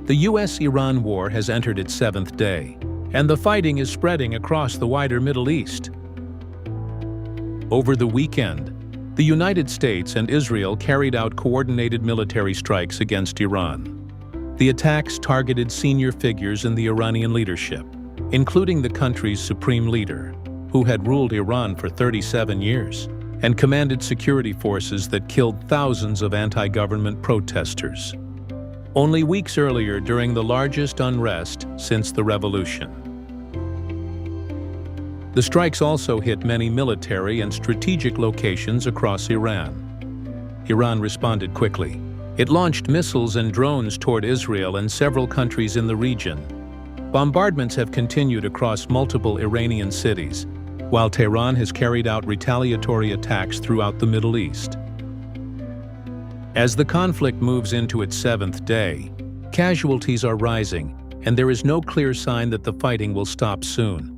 The US-Iran war has entered its 7th day, and the fighting is spreading across the wider Middle East. Over the weekend, the United States and Israel carried out coordinated military strikes against Iran. The attacks targeted senior figures in the Iranian leadership, including the country's supreme leader, who had ruled Iran for 37 years and commanded security forces that killed thousands of anti-government protesters. Only weeks earlier, during the largest unrest since the revolution. The strikes also hit many military and strategic locations across Iran. Iran responded quickly. It launched missiles and drones toward Israel and several countries in the region. Bombardments have continued across multiple Iranian cities, while Tehran has carried out retaliatory attacks throughout the Middle East. As the conflict moves into its 7th day, casualties are rising, and there is no clear sign that the fighting will stop soon.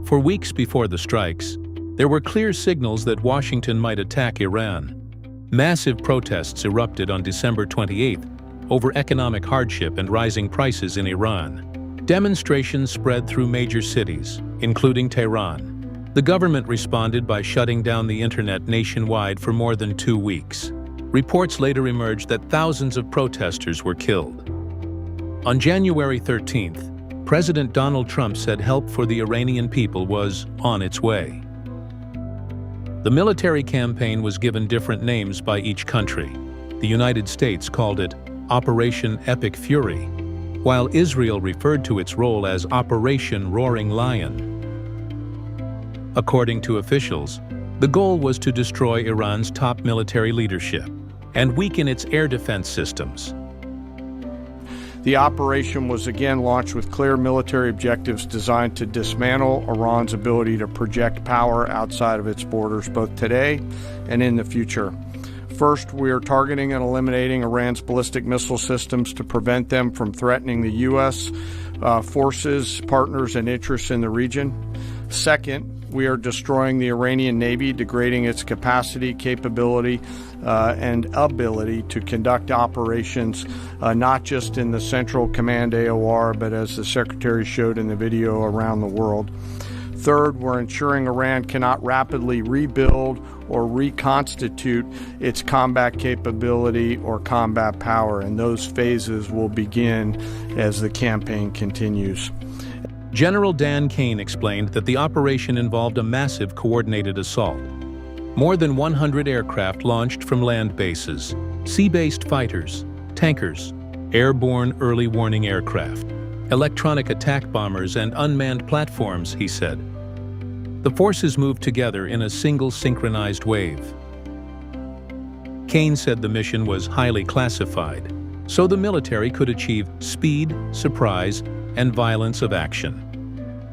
For weeks before the strikes, there were clear signals that Washington might attack Iran. Massive protests erupted on December 28th over economic hardship and rising prices in Iran. Demonstrations spread through major cities, including Tehran. The government responded by shutting down the internet nationwide for more than 2 weeks. Reports later emerged that thousands of protesters were killed. On January 13th, President Donald Trump said help for the Iranian people was on its way. The military campaign was given different names by each country. The United States called it Operation Epic Fury, while Israel referred to its role as Operation Roaring Lion. According to officials, the goal was to destroy Iran's top military leadership and weaken its air defense systems. The operation was again launched with clear military objectives designed to dismantle Iran's ability to project power outside of its borders, both today and in the future. First, we are targeting and eliminating Iran's ballistic missile systems to prevent them from threatening the U.S. Forces, partners, and interests in the region. Second, we are destroying the Iranian Navy, degrading its capacity, capability, and ability to conduct operations, not just in the Central Command AOR, but as the Secretary showed in the video, around the world. Third, we're ensuring Iran cannot rapidly rebuild or reconstitute its combat capability or combat power, and those phases will begin as the campaign continues. General Dan Kane explained that the operation involved a massive coordinated assault. More than 100 aircraft launched from land bases, sea-based fighters, tankers, airborne early warning aircraft, electronic attack bombers, and unmanned platforms, he said. The forces moved together in a single synchronized wave. Kane said the mission was highly classified, so the military could achieve speed, surprise, and violence of action.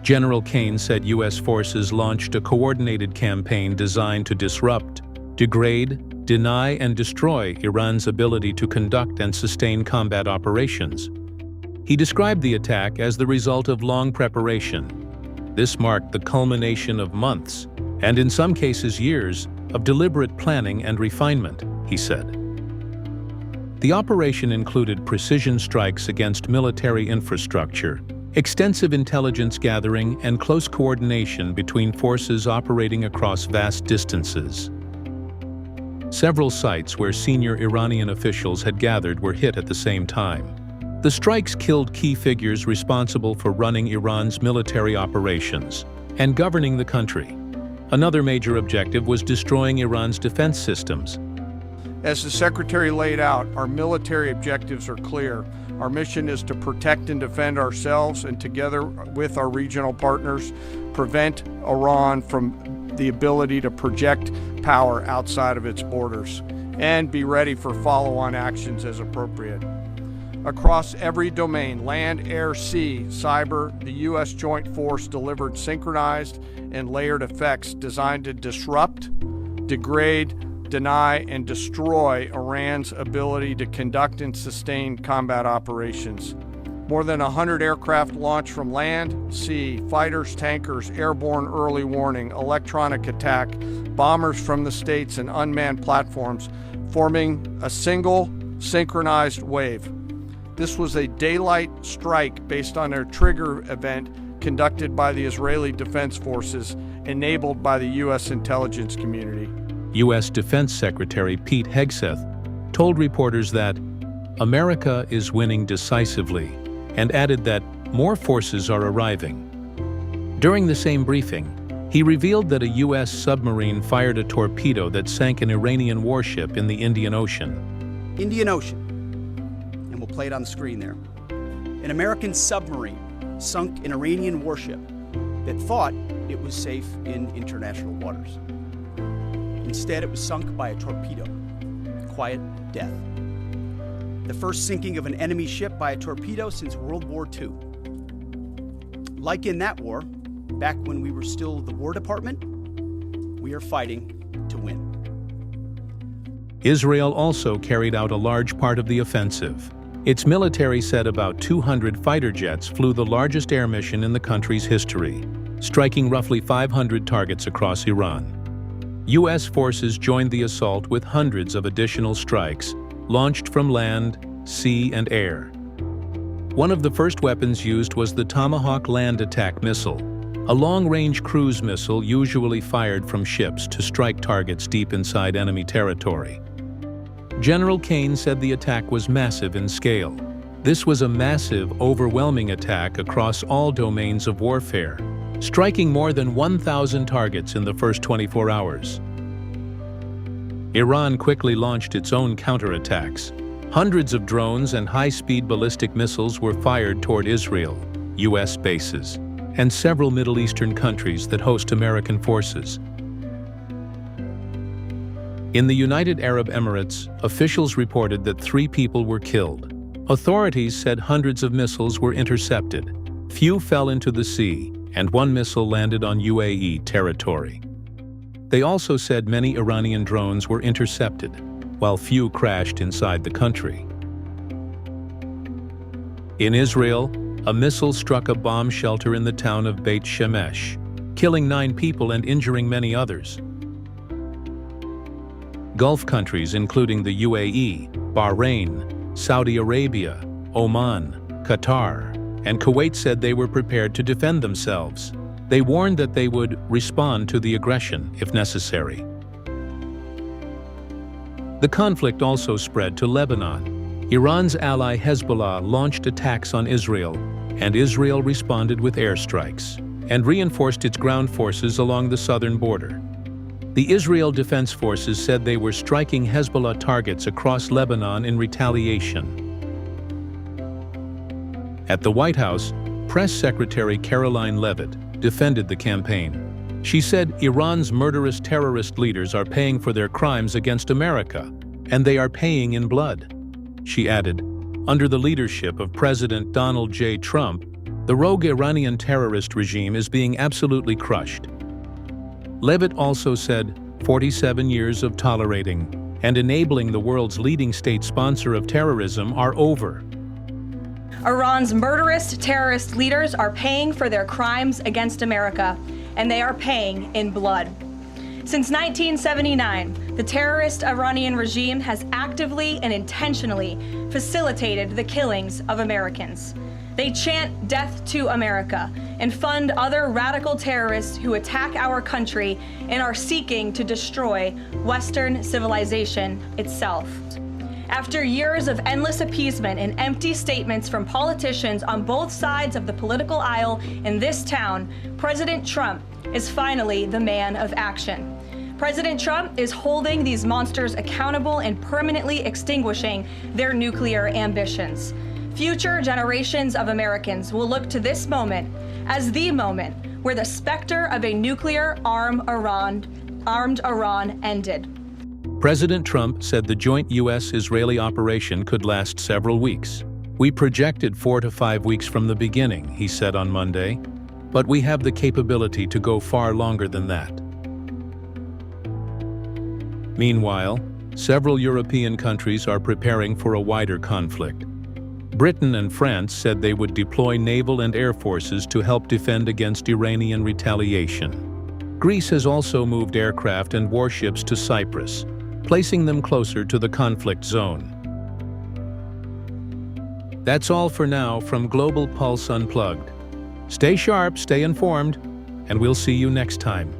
General Kane said U.S. forces launched a coordinated campaign designed to disrupt, degrade, deny, and destroy Iran's ability to conduct and sustain combat operations. He described the attack as the result of long preparation. This marked the culmination of months, and in some cases years, of deliberate planning and refinement, he said. The operation included precision strikes against military infrastructure, extensive intelligence gathering, and close coordination between forces operating across vast distances. Several sites where senior Iranian officials had gathered were hit at the same time. The strikes killed key figures responsible for running Iran's military operations and governing the country. Another major objective was destroying Iran's defense systems. As the Secretary laid out, our military objectives are clear. Our mission is to protect and defend ourselves and, together with our regional partners, prevent Iran from the ability to project power outside of its borders and be ready for follow-on actions as appropriate. Across every domain, land, air, sea, cyber, the U.S. Joint Force delivered synchronized and layered effects designed to disrupt, degrade, deny, and destroy Iran's ability to conduct and sustain combat operations. More than 100 aircraft launched from land, sea, fighters, tankers, airborne early warning, electronic attack, bombers from the states, and unmanned platforms, forming a single synchronized wave. This was a daylight strike based on a trigger event conducted by the Israeli Defense Forces, enabled by the U.S. intelligence community. U.S. Defense Secretary Pete Hegseth told reporters that America is winning decisively and added that more forces are arriving. During the same briefing, he revealed that a U.S. submarine fired a torpedo that sank an Iranian warship in the Indian Ocean. Indian Ocean, and we'll play it on the screen there. An American submarine sunk an Iranian warship that thought it was safe in international waters. Instead, it was sunk by a torpedo. Quiet death. The first sinking of an enemy ship by a torpedo since World War II. Like in that war, back when we were still the War Department, we are fighting to win. Israel also carried out a large part of the offensive. Its military said about 200 fighter jets flew the largest air mission in the country's history, striking roughly 500 targets across Iran. U.S. forces joined the assault with hundreds of additional strikes, launched from land, sea, and air. One of the first weapons used was the Tomahawk land attack missile, a long-range cruise missile usually fired from ships to strike targets deep inside enemy territory. General Kane said the attack was massive in scale. This was a massive, overwhelming attack across all domains of warfare, striking more than 1,000 targets in the first 24 hours. Iran quickly launched its own counterattacks. Hundreds of drones and high-speed ballistic missiles were fired toward Israel, U.S. bases, and several Middle Eastern countries that host American forces. In the United Arab Emirates, officials reported that 3 people were killed. Authorities said hundreds of missiles were intercepted. Few fell into the sea, and 1 missile landed on UAE territory. They also said many Iranian drones were intercepted, while few crashed inside the country. In Israel, a missile struck a bomb shelter in the town of Beit Shemesh, killing 9 people and injuring many others. Gulf countries including the UAE, Bahrain, Saudi Arabia, Oman, Qatar, and Kuwait said they were prepared to defend themselves. They warned that they would respond to the aggression if necessary. The conflict also spread to Lebanon. Iran's ally Hezbollah launched attacks on Israel, and Israel responded with airstrikes and reinforced its ground forces along the southern border. The Israel Defense Forces said they were striking Hezbollah targets across Lebanon in retaliation. At the White House, Press Secretary Caroline Leavitt defended the campaign. She said Iran's murderous terrorist leaders are paying for their crimes against America, and they are paying in blood. She added, under the leadership of President Donald J. Trump, the rogue Iranian terrorist regime is being absolutely crushed. Leavitt also said 47 years of tolerating and enabling the world's leading state sponsor of terrorism are over. Iran's murderous terrorist leaders are paying for their crimes against America, and they are paying in blood. Since 1979, the terrorist Iranian regime has actively and intentionally facilitated the killings of Americans. They chant death to America and fund other radical terrorists who attack our country and are seeking to destroy Western civilization itself. After years of endless appeasement and empty statements from politicians on both sides of the political aisle in this town, President Trump is finally the man of action. President Trump is holding these monsters accountable and permanently extinguishing their nuclear ambitions. Future generations of Americans will look to this moment as the moment where the specter of a nuclear armed Iran ended. President Trump said the joint U.S.-Israeli operation could last several weeks. We projected 4 to 5 weeks from the beginning, he said on Monday, but we have the capability to go far longer than that. Meanwhile, several European countries are preparing for a wider conflict. Britain and France said they would deploy naval and air forces to help defend against Iranian retaliation. Greece has also moved aircraft and warships to Cyprus, placing them closer to the conflict zone. That's all for now from Global Pulse Unplugged. Stay sharp, stay informed, and we'll see you next time.